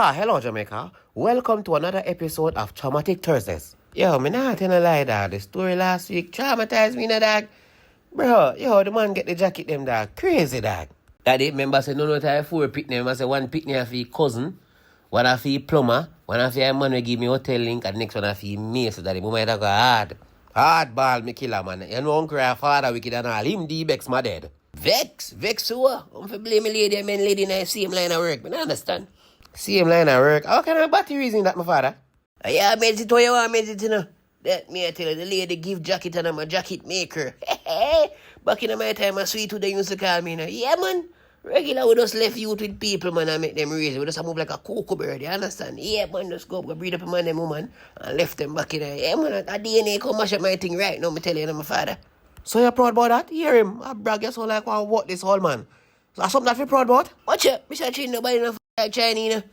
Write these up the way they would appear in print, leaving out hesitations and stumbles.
Hello Jamaica. Welcome to another episode of Traumatic Thursdays. Yo, me not tell a lie, dog. The story last week traumatized me, dog. Bro, the man get the jacket them, dog. Crazy, dog. Daddy, remember say no time 4 picnic. Remember say one picnic for your cousin, one for your plumber, one for your man will give me hotel link, and next one for your mate. So daddy, might have go hard. Hard ball, me killer, man. You know, uncle your father wicked and all. Him D-Bex, my dead. Vex who? I'm for blame me lady, men lady in the same line of work. But I understand. Same line of work. How can I bat the reason that, my father? Yeah, I made it what you want, made it, you know. That me, I tell you, the lady give jacket and I'm a jacket maker. Back in my time, I sweet who they used to call me, you know. Yeah, man. Regular, we just left youth with people, man, and make them raise. We just move like a cocoa bird, you understand? Yeah, man, just go breed up a man, them woman, and left them back in there. Yeah, man, a DNA come mash up my thing right now, me tell you, my father. So you're proud about that? Hear him. I brag you so like, wow, what this whole man? So that's something that you're proud about? Watch it. Mr. Chin, nobody enough like China,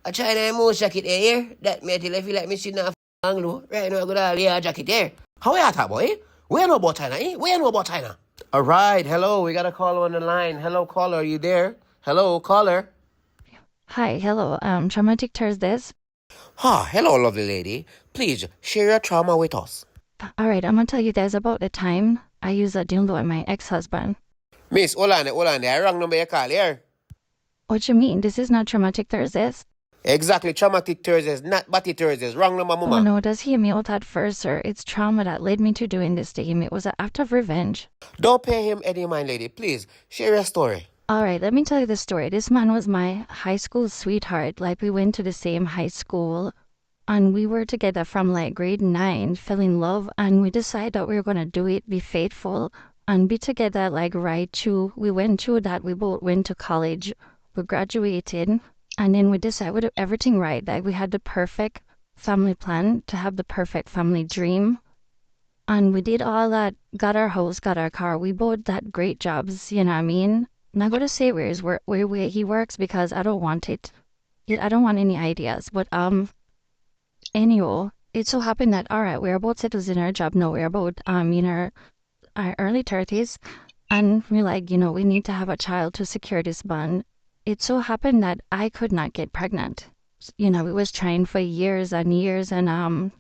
a China most jacket here. That me tell you, feel like me sitting in Anglo. Right now, I got all your jacket there. How are you at, boy? We know about China, eh? We know about China. All right, hello, we got a caller on the line. Hello, caller, are you there? Hello, caller. Hi, hello, Traumatic Thursdays. Hello, lovely lady. Please, share your trauma with us. All right, I'm going to tell you guys about the time I used a dildo on my ex-husband. Miss, hold on there. Wrong number you call here. What you mean? This is not Traumatic Thursdays? Exactly, Traumatic Thursdays, not Batty Thursdays. Wrong number, mama. Oh, no, does hear me out at first, sir. It's trauma that led me to doing this to him. It was an act of revenge. Don't pay him any mind, lady. Please, share your story. All right, let me tell you the story. This man was my high school sweetheart. Like, we went to the same high school, and we were together from, like, grade 9, fell in love, and we decided that we were going to do it, be faithful, and be together, like, right through. We went through that. We both went to college. We graduated. And then we decided we did everything right. Like, we had the perfect family plan to have the perfect family dream. And we did all that, got our house, got our car. We both had great jobs, you know what I mean? I'm not going to say where he works because I don't want it. I don't want any ideas. But anyhow, it so happened that, all right, we're both settled in our job. No, we're both in our early 30s. And we're like, we need to have a child to secure this bond. It so happened that I could not get pregnant. We was trying for years and years, and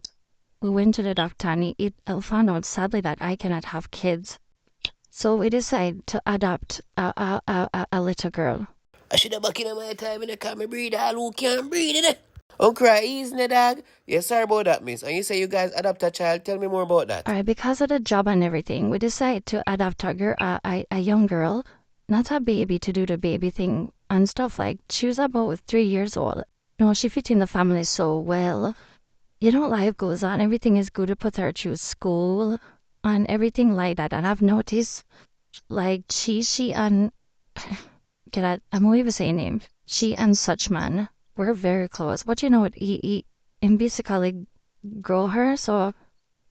we went to the doctor, and it found out sadly that I cannot have kids. So we decided to adopt a little girl. I should have back in my time when I can't breathe. All who can't breathe it. Oh, cry easy, dog. Yeah, sorry about that, miss. And you say you guys adopt a child. Tell me more about that. All right, because of the job and everything, we decided to adopt a young girl, not a baby, to do the baby thing and stuff. Like, she was about 3 years old. She fit in the family so well. Life goes on. Everything is good to put her through school and everything like that. And I've noticed, like, she and, I'm not even saying name, she and such man were very close. But he basically grow her, so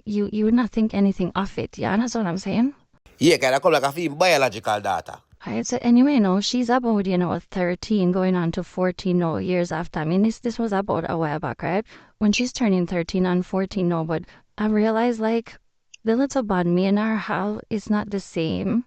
you would not think anything of it. Yeah, that's what I'm saying? Yeah, kind of come like a female biological daughter. Right, so anyway, she's about, 13 going on to 14 years after. I mean, this was about a while back, right? When she's turning 13 and 14 but I realized, like, the little bond me and her have is not the same.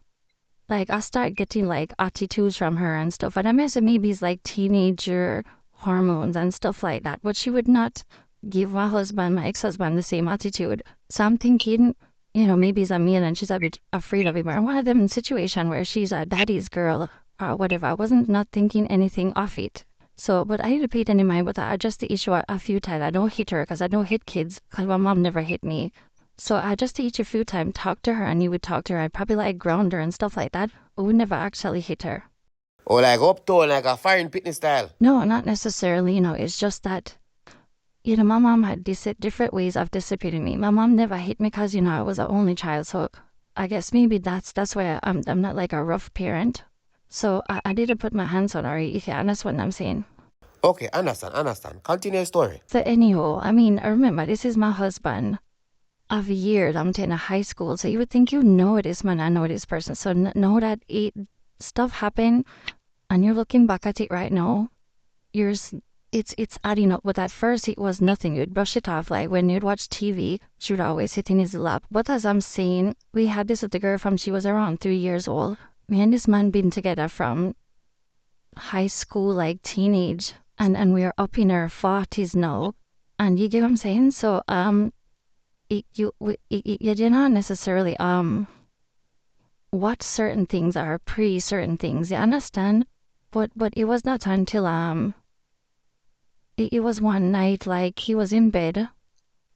Like, I start getting, like, attitudes from her and stuff. And I mean, maybe it's, like, teenager hormones and stuff like that. But she would not give my ex-husband, the same attitude. So I'm thinking, maybe it's a man and she's a bit afraid of him. Or one of them situation where she's a daddy's girl or whatever. I wasn't not thinking anything of it. So, but I didn't pay it any mind. But I adjust the issue a few times. I don't hit her because I don't hit kids because my mom never hit me. So I just teach a few times, talk to her, and you would talk to her. I'd probably like ground her and stuff like that, but would never actually hit her. Or like uptown, like a foreign fitness style? No, not necessarily. It's just that, my mom had different ways of disciplining me. My mom never hit me because, I was an only child. So I guess maybe that's why I'm not like a rough parent. So I didn't put my hands on her, if you understand what I'm saying. Okay, understand. Continue your story. So anyhow, I remember, this is my husband of years. I'm in high school. So you would think this man, I know this person. So know that stuff happened and you're looking back at it right now. It's adding up, but at first it was nothing. You'd brush it off. Like when you'd watch TV, she would always sit in his lap. But as I'm saying, we had this little girl from she was around 3 years old. Me and this man been together from high school, like teenage, and we're up in our 40s now. And you get what I'm saying? So, you do not necessarily, what certain things are certain things, you understand? But it was not until, it was one night, like, he was in bed,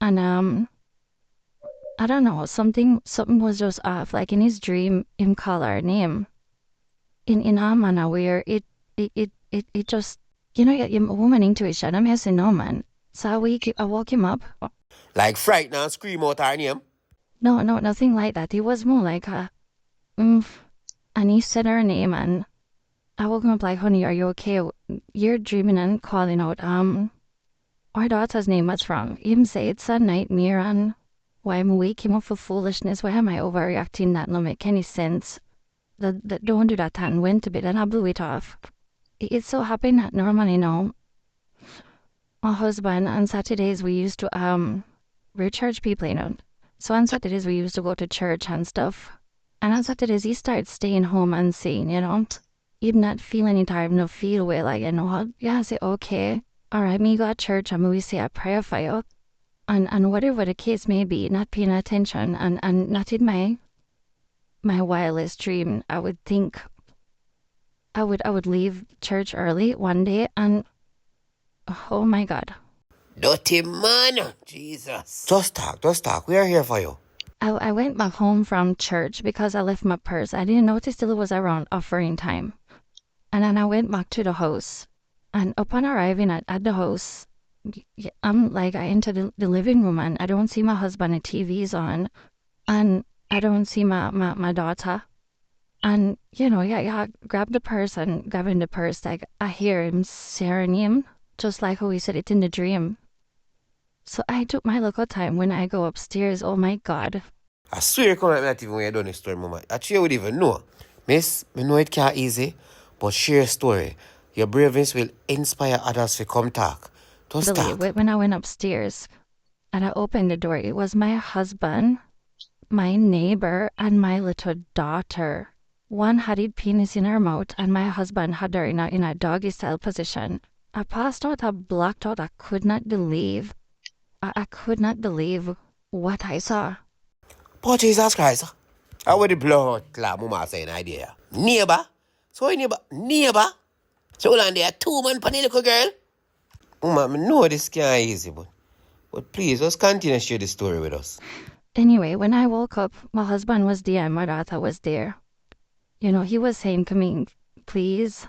and, I don't know, something was just off, like, in his dream, him call our name, in a manner where it just, your woman intuition, I'm saying, no, man. So I woke him up. Like frighten and scream out her name? No, nothing like that. It was more like and he said her name, and I woke him up like, honey, are you okay? You're dreaming and calling out, our daughter's name was from. Him say it's a nightmare, and why am I waking him up for foolishness? Why am I overreacting? That no make any sense. That don't do that, and went to bed, and I blew it off. It so happened that normally now, my husband on Saturdays we used to we're church people, So on Saturdays we used to go to church and stuff. And on Saturdays he started staying home and saying, he'd not feel any tired, no feel well, like, I say, okay, all right, me go to church and we say a prayer for you. And whatever the case may be, not paying attention, and not in my wildest dream, I would think I would leave church early one day, and oh my God. Dirty man! Jesus. Just talk. We are here for you. I went back home from church because I left my purse. I didn't notice till it was around offering time. And then I went back to the house. And upon arriving at the house, I'm like, I enter the living room, and I don't see my husband. The TV's on. And I don't see my daughter. And, I grabbed the purse, and grabbing the purse, like, I hear him saying him, just like how he said it in the dream. So I took my little time when I go upstairs. Oh my God. I swear you come at me not even when you done this story, mama. I sure you would even know. Miss, me know it can't easy, but share a story. Your braveness will inspire others to come talk. Just talk. When I went upstairs and I opened the door, it was my husband, my neighbor, and my little daughter. One had his penis in her mouth, and my husband had her in a doggy style position. I passed out, I blacked out. I could not believe. I could not believe what I saw. Oh, Jesus Christ. I would the blood la mama saying idea. Neighbor? So neighbor? So hold on there, 2 man for the little girl? Mama, I know this can't easy, but please, just continue to share the story with us. Anyway, when I woke up, my husband was there and my daughter was there. He was saying to me, please,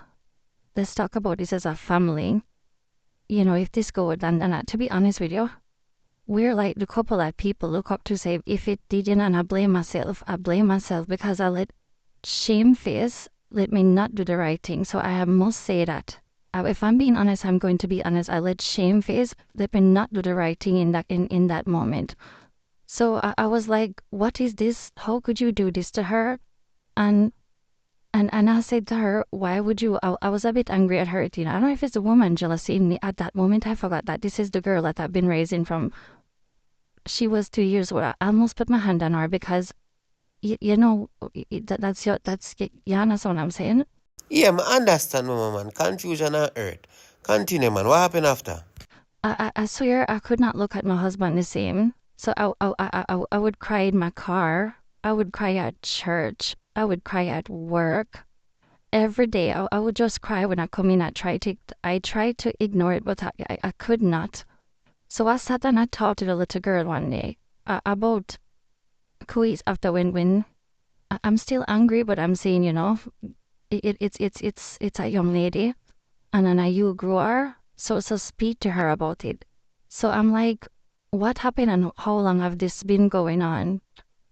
let's talk about this as a family. If this goes, and to be honest with you, we're like the couple that people look up to, say, if it didn't, and I blame myself because I let shamefaced let me not do the right thing. So I must say that. If I'm being honest, I'm going to be honest. I let shamefaced let me not do the right thing in that moment. So I was like, what is this? How could you do this to her? And I said to her, why would you? I was a bit angry at her. I don't know if it's a woman jealousy in me. At that moment, I forgot that this is the girl that I've been raising from. She was 2 years old. I almost put my hand on her because, you understand what I'm saying? Yeah, I understand, mama, man. Confusion and hurt. Continue, man. What happened after? I swear I could not look at my husband the same. So I would cry in my car. I would cry at church. I would cry at work. Every day I would just cry when I come in. I tried to ignore it, but I could not. So I sat and I talked to the little girl one day about 2 weeks after when I'm still angry, but I'm saying, it's a young lady, and then you grew her, so speak to her about it. So I'm like, what happened and how long have this been going on?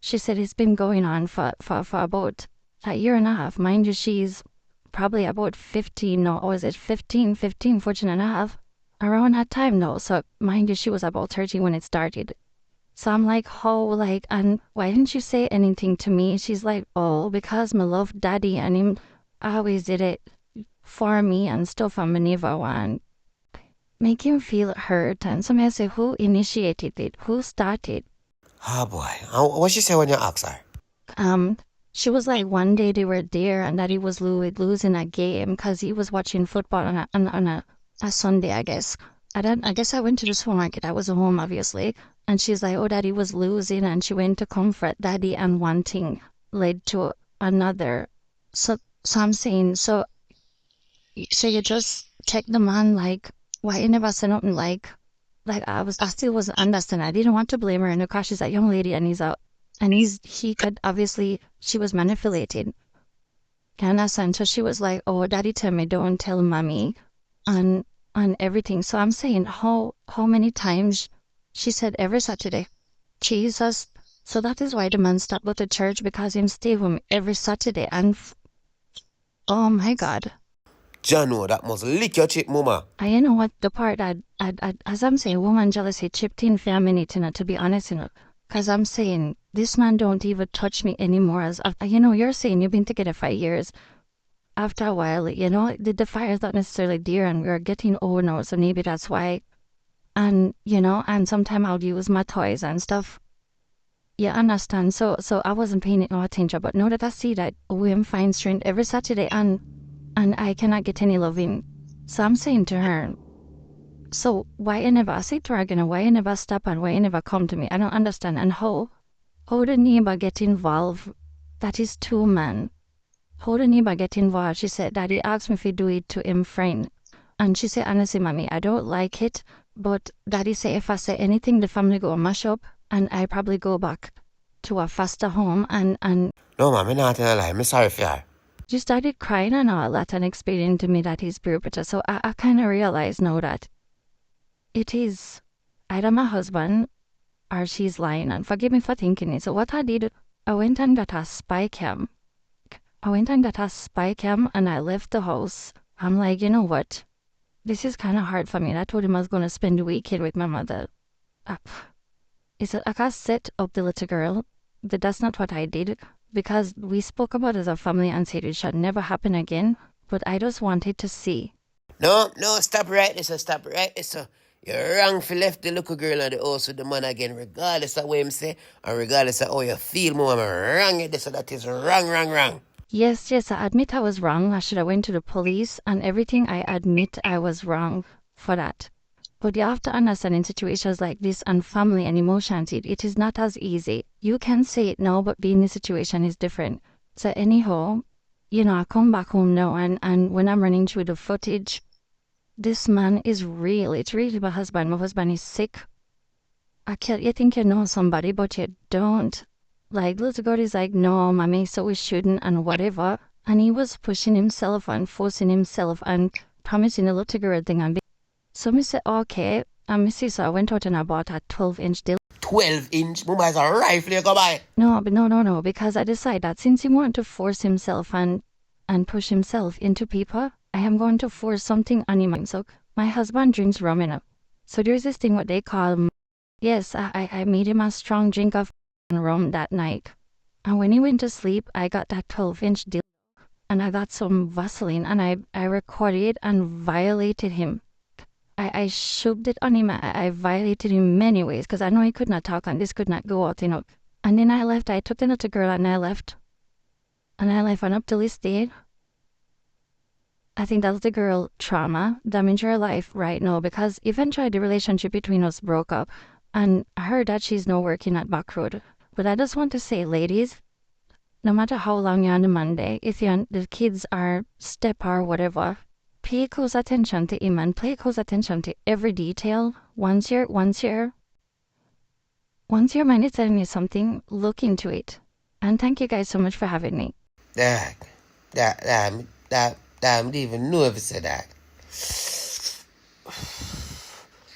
She said it's been going on for about a year and a half. Mind you, she's probably about 15 now, or is it 14 and a half? Around that time now. So mind you, she was about 13 when it started. So I'm like, and why didn't you say anything to me? She's like, oh, because me love daddy and him always did it for me and stuff, and me never want make him feel hurt. And somebody say, who initiated it? Who started? Oh boy. What she say when you ask her? She was like, one day they were there and daddy was losing a game because he was watching football on a Sunday, I guess. I guess I went to the supermarket. I was home, obviously. And she's like, oh, daddy was losing. And she went to comfort daddy, and one thing led to another. So I'm saying, so you just check the man, like, why you never said nothing, like I still wasn't understanding. I didn't want to blame her, and because she's that young lady and he's out, and he could obviously, she was manipulated. You understand? So she was like, oh, daddy tell me don't tell mommy, and everything. So I'm saying, how many times? She said every Saturday. Jesus. So that is why the man stopped going to church, because him stay with me every Saturday, and oh my God. Jano, that must lick your chip, mama. And you know what, the part that, as I'm saying, woman jealousy chipped in for a minute, to be honest, because I'm saying, this man don't even touch me anymore. You're saying you've been together for years. After a while, the fire is not necessarily there, and we're getting old now, so maybe that's why. And, and sometimes I'll use my toys and stuff. You understand? So I wasn't paying it no attention, but now that I see that we find strength every Saturday, and I cannot get any loving. So I'm saying to her, so why you never, I say to her again, why you never stop and why you never come to me? I don't understand. And how the neighbor get involved? That is two man. How the neighbor get involved? She said, daddy asked me if he do it to him friend. And she said, honestly, mommy, I don't like it. But daddy say if I say anything, the family go mash up, and I probably go back to a foster home, and No, man, me not tell a lie. Me sorry for her. she started crying and all that, and explaining to me that he's puberty. So I kind of realized now that it is either my husband or she's lying. And forgive me for thinking it. So what I did, I went and got a spy cam. And I left the house. I'm like, you know what? This is kind of hard for me. And I told him I was going to spend the weekend with my mother. He said, I got set up the little girl. But that's not what I did, because we spoke about it as a family and said it should never happen again. But I just wanted to see. No, stop right this, stop right this. You're wrong for left the little girl at the house with the man again, regardless of what him say, and regardless of how you feel, mama. Wrong it, so that is wrong. Yes, I admit I was wrong. I should have went to the police and everything. I admit I was wrong for that. But you have to understand, in situations like this and family and emotions, it is not as easy. You can say it now, but being in the situation is different. So anyhow, I come back home now, and when I'm running through the footage, this man is real. It's really my husband. My husband is sick. You think you know somebody, but you don't. Like, little girl is like, no, mommy, so we shouldn't, and whatever. And he was pushing himself and forcing himself and promising a little girl thing. And so I said, okay. And so I went out and I bought a 12-inch deal. 12-inch? Mama is a rifle you go buy. No, because I decided that since he wanted to force himself and push himself into people, I am going to force something on him. So my husband drinks rum enough. So there's this thing what they call, yes, I made him a strong drink of rum that night. And when he went to sleep, I got that 12-inch deal, and I got some Vaseline, and I recorded and violated him. I shoved it on him. I violated him many ways, because I know he could not talk and this could not go out, And then I left. I took the little girl and I left. And up to this day, I think that's the girl trauma damaged her life right now, because eventually the relationship between us broke up. And I heard that she's now working at Backroad. But I just want to say, ladies, no matter how long you're on the Monday, if the kids are step or whatever, pay close attention to him and pay close attention to every detail. Once your mind is telling you something, look into it. And thank you guys so much for having me. That, I don't even know if it's a that.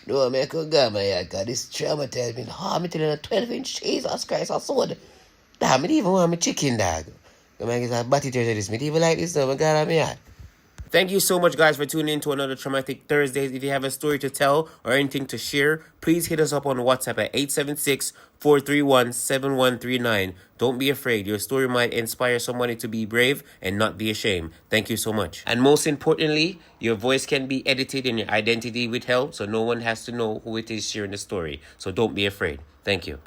No, I make a go, my God, this traumatized me. I'm telling you, 12-inch, Jesus Christ, I saw it. Damn, I even want my chicken, dog. I might get a batty treasure this. I even like this, though, my God, I'm here. Thank you so much, guys, for tuning in to another Traumatic Thursdays. If you have a story to tell or anything to share, please hit us up on WhatsApp at 876-431-7139. Don't be afraid. Your story might inspire somebody to be brave and not be ashamed. Thank you so much. And most importantly, your voice can be edited and your identity withheld, so no one has to know who it is sharing the story. So don't be afraid. Thank you.